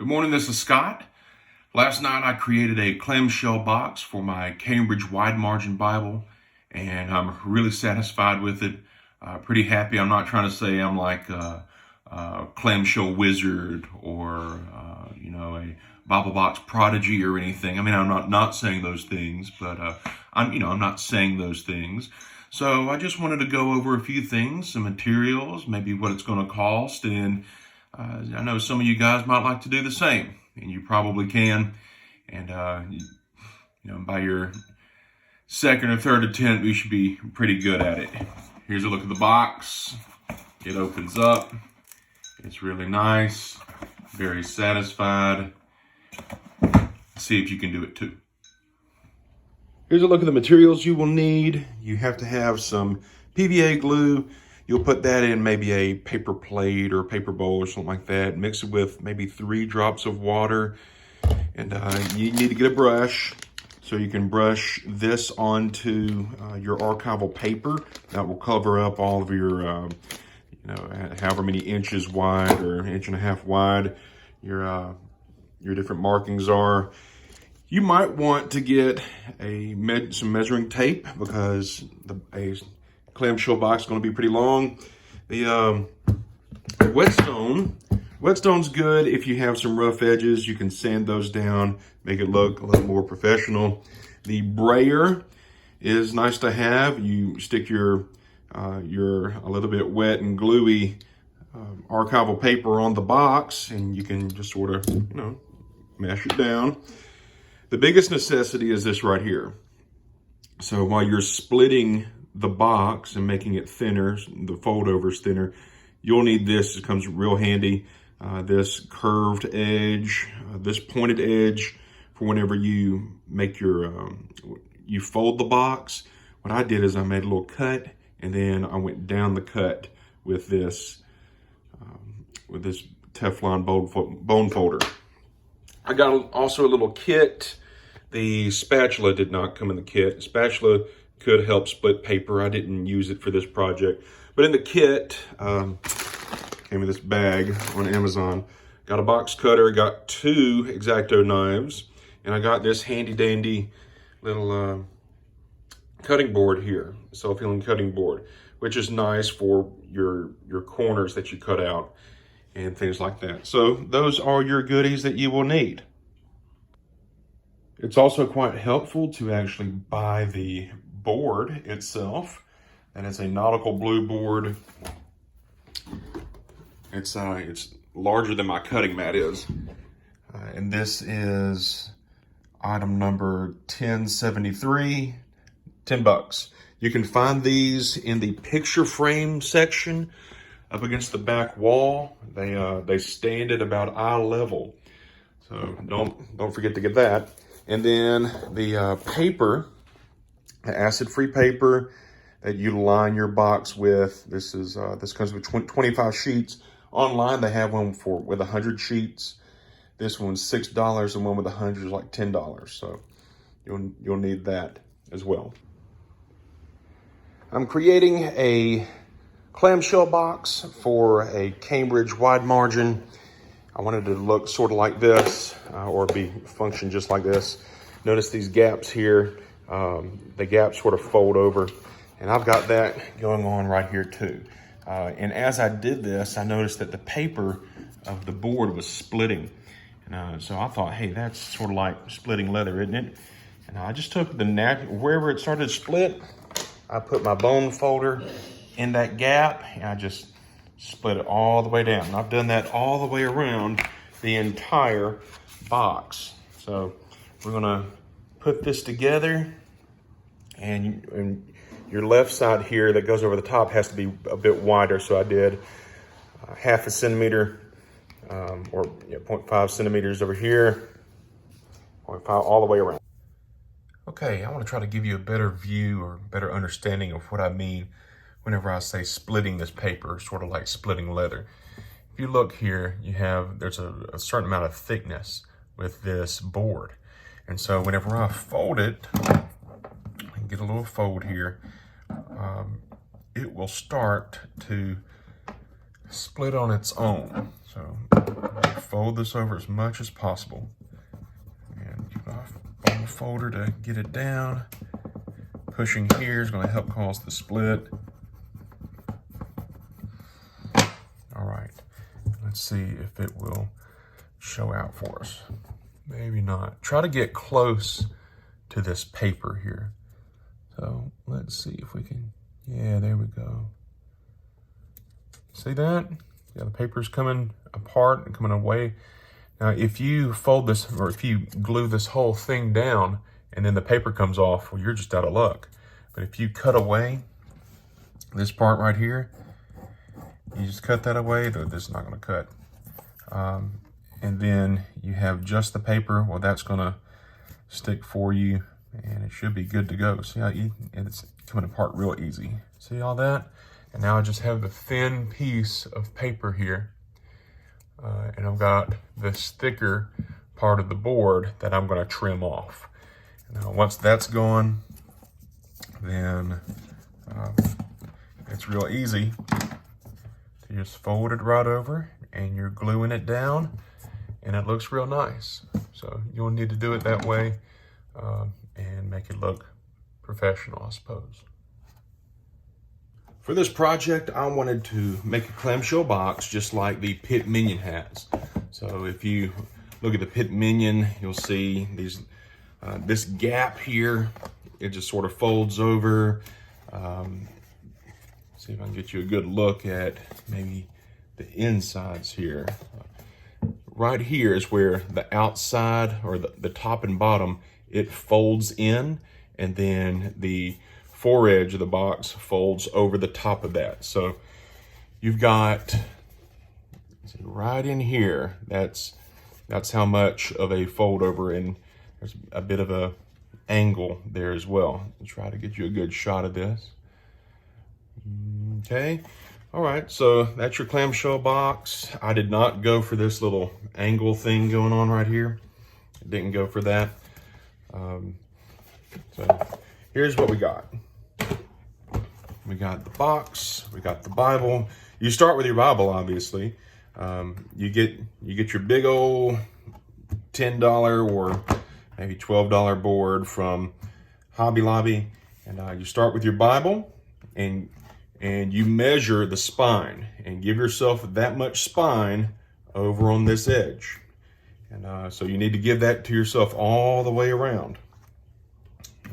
Good morning, this is Scott. Last night I created a clamshell box for my Cambridge Wide Margin Bible, and I'm really satisfied with it. Pretty happy. I'm not trying to say I'm like a clamshell wizard or a Bible box prodigy or anything. I mean, I'm not saying those things, but I'm not saying those things. So I just wanted to go over a few things, some materials, maybe what it's going to cost, and I know some of you guys might like to do the same, and you probably can. And by your second or third attempt, you should be pretty good at it. Here's a look at the box. It opens up. It's really nice. Very satisfied. See if you can do it too. Here's a look at the materials you will need. You have to have some PVA glue. You'll put that in maybe a paper plate or a paper bowl or something like that. Mix it with maybe 3 drops of water. And you need to get a brush so you can brush this onto your archival paper. That will cover up all of your, however many inches wide or 1.5 inches wide your different markings are. You might want to get some measuring tape because a clamshell box is going to be pretty long. The Whetstone's good if you have some rough edges. You can sand those down, make it look a little more professional. The Brayer is nice to have. You stick your a little bit wet and gluey archival paper on the box, and you can just sort of mash it down. The biggest necessity is this right here. So while you're splitting the box and making it thinner, the fold over is thinner, you'll need this. It comes real handy. This curved edge, this pointed edge for whenever you make you fold the box. What I did is I made a little cut, and then I went down the cut with this Teflon bone folder. I got also a little kit. The spatula did not come in the kit. The spatula could help split paper. I didn't use it for this project. But in the kit, came in this bag on Amazon. Got a box cutter, got 2 Xacto knives, and I got this handy dandy little cutting board here, self-healing cutting board, which is nice for your corners that you cut out and things like that. So those are your goodies that you will need. It's also quite helpful to actually buy the board itself. And it's a nautical blue board. It's larger than my cutting mat is. And this is item number 1073, $10. You can find these in the picture frame section up against the back wall. They stand at about eye level. So don't forget to get that. And then the paper, the acid-free paper that you line your box with. This comes with 25 sheets. Online they have one with 100 sheets. This one's $6, and one with 100 is like $10. So you'll need that as well. I'm creating a clamshell box for a Cambridge wide margin. I wanted it to look sort of like this, or function just like this. Notice these gaps here. The gaps sort of fold over, and I've got that going on right here too. And as I did this, I noticed that the paper of the board was splitting. And so I thought, hey, that's sort of like splitting leather, isn't it? And I just took wherever it started to split, I put my bone folder in that gap, and I just split it all the way down. And I've done that all the way around the entire box. So we're gonna put this together, and your left side here that goes over the top has to be a bit wider. So I did 0.5 centimeter or 0.5 centimeters over here, 0.5 all the way around. Okay, I want to try to give you a better view or better understanding of what I mean whenever I say splitting this paper, sort of like splitting leather. If you look here, there's a certain amount of thickness with this board. And so whenever I fold it, I can get a little fold here, it will start to split on its own. So fold this over as much as possible. And get off on the folder to get it down. Pushing here is going to help cause the split. All right, let's see if it will show out for us. Maybe not. Try to get close to this paper here. So let's see if we can, yeah, there we go. See that? Yeah, the paper's coming apart and coming away. Now, if you fold this, or if you glue this whole thing down and then the paper comes off, well, you're just out of luck. But if you cut away this part right here, you just cut that away, though this is not gonna cut. And then you have just the paper, well, that's gonna stick for you and it should be good to go. See how it's coming apart real easy. See all that? And now I just have the thin piece of paper here. And I've got this thicker part of the board that I'm gonna trim off. Now, once that's gone, then it's real easy to just fold it right over and you're gluing it down and it looks real nice. So you'll need to do it that way and make it look professional, I suppose. For this project, I wanted to make a clamshell box just like the Pitt Minion has. So if you look at the Pitt Minion, you'll see these this gap here. It just sort of folds over. See if I can get you a good look at maybe the insides here. Right here is where the outside, or the top and bottom, it folds in, and then the fore-edge of the box folds over the top of that. So you've got, see, right in here, that's how much of a fold over, and there's a bit of a angle there as well. I'll try to get you a good shot of this. Okay, all right, so that's your clamshell box. I did not go for this little angle thing going on right here. I didn't go for that. So here's what we got. We got the box, we got the Bible. You start with your Bible, obviously. You get your big old $10 or maybe $12 board from Hobby Lobby, and you start with your Bible, and you measure the spine and give yourself that much spine over on this edge. And so you need to give that to yourself all the way around.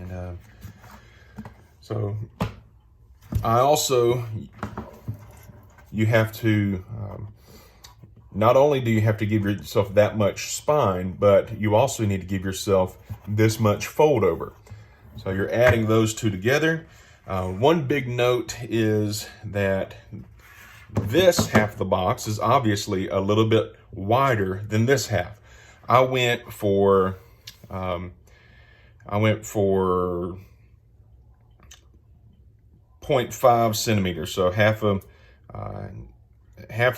And so I also, you have to, not only do you have to give yourself that much spine, but you also need to give yourself this much fold over. So you're adding those two together. One big note is that this half of the box is obviously a little bit wider than this half. I went for 0.5 centimeters. So half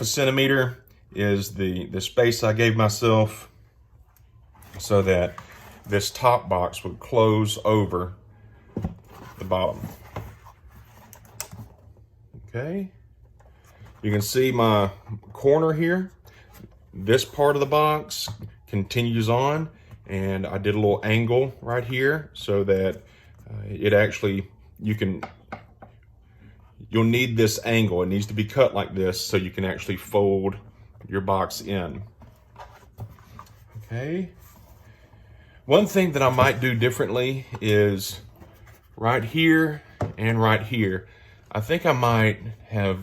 a centimeter is the space I gave myself so that this top box would close over the bottom. Okay, you can see my corner here. This part of the box continues on, and I did a little angle right here so that it actually, you'll need this angle. It needs to be cut like this so you can actually fold your box in. Okay. One thing that I might do differently is right here and right here. I think I might have,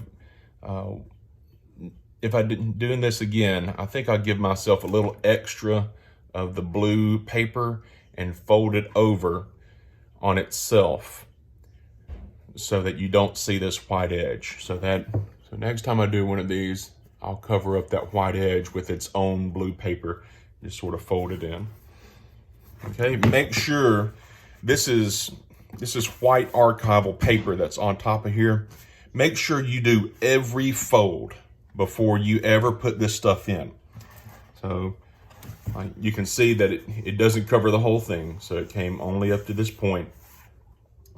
if I didn't doing this again, I think I'll give myself a little extra of the blue paper and fold it over on itself so that you don't see this white edge. So next time I do one of these, I'll cover up that white edge with its own blue paper, just sort of fold it in. Okay, make sure this is white archival paper that's on top of here. Make sure you do every fold before you ever put this stuff in. So you can see that it doesn't cover the whole thing. So it came only up to this point.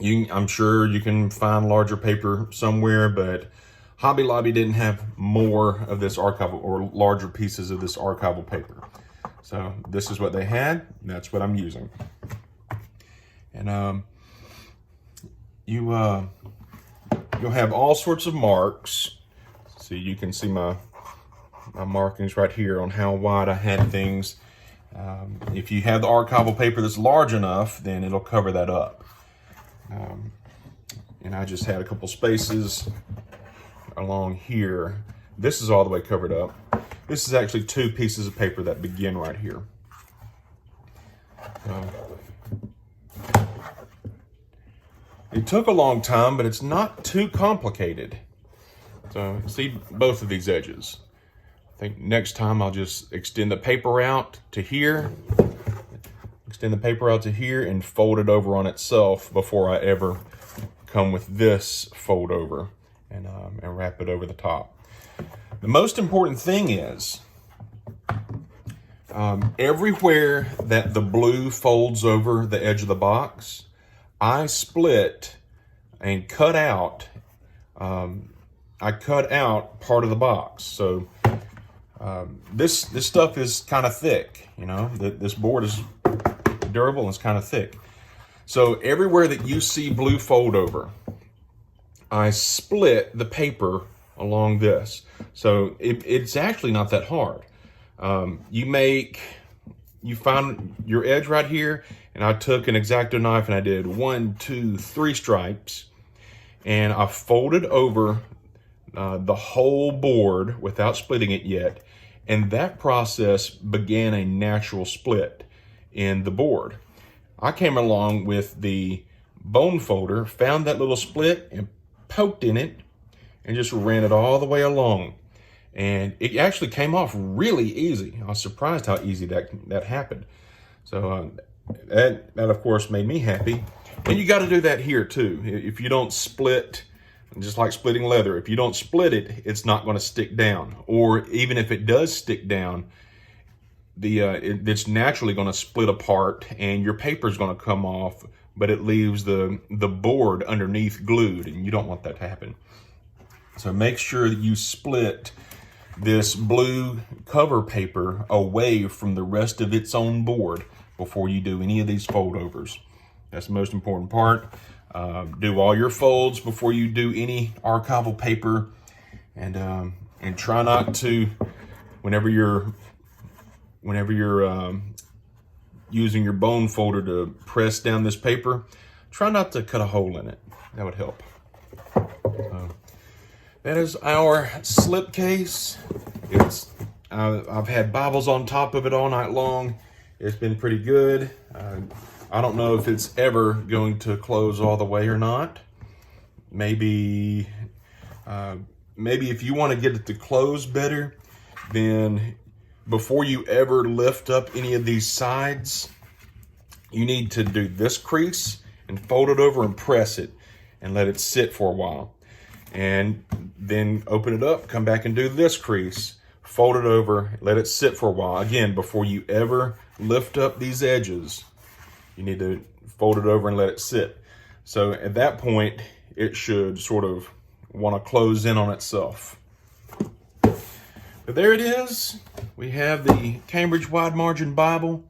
I'm sure you can find larger paper somewhere, but Hobby Lobby didn't have more of this archival or larger pieces of this archival paper. So this is what they had, and that's what I'm using. And you'll have all sorts of marks. So you can see my markings right here on how wide I had things. If you have the archival paper that's large enough, then it'll cover that up. And I just had a couple spaces along here. This is all the way covered up. This is actually 2 pieces of paper that begin right here. It took a long time, but it's not too complicated. So see both of these edges. I think next time I'll just extend the paper out to here, and fold it over on itself before I ever come with this fold over and wrap it over the top. The most important thing is everywhere that the blue folds over the edge of the box, I split and cut out. I cut out part of the box. So this stuff is kind of thick. You know, this board is durable and it's kind of thick. So everywhere that you see blue fold over, I split the paper along this. So it's actually not that hard. You find your edge right here, and I took an Xacto knife and I did 1, 2, 3 stripes, and I folded over the whole board without splitting it yet. And that process began a natural split in the board. I came along with the bone folder, found that little split and poked in it and just ran it all the way along. And it actually came off really easy. I was surprised how easy that happened. So that of course made me happy. And you got to do that here too. If you don't split, just like splitting leather, if you don't split it, it's not going to stick down. Or even if it does stick down, it's naturally going to split apart and your paper is going to come off, but it leaves the board underneath glued, and you don't want that to happen. So make sure that you split this blue cover paper away from the rest of its own board before you do any of these fold overs. That's the most important part. Do all your folds before you do any archival paper, and try not to, whenever you're using your bone folder to press down this paper, try not to cut a hole in it. That would help. That is our slip case. I've had Bibles on top of it all night long. It's been pretty good. I don't know if it's ever going to close all the way or not. Maybe if you want to get it to close better, then before you ever lift up any of these sides, you need to do this crease and fold it over and press it and let it sit for a while. And then open it up, come back and do this crease, fold it over, let it sit for a while. Again, before you ever lift up these edges, you need to fold it over and let it sit. So at that point, it should sort of want to close in on itself. But there it is. We have the Cambridge Wide Margin Bible,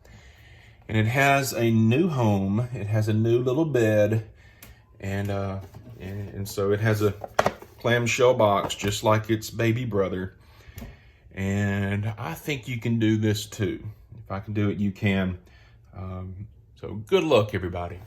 and it has a new home. It has a new little bed, and so it has a clamshell box just like its baby brother. And I think you can do this too. If I can do it, you can. So good luck, everybody.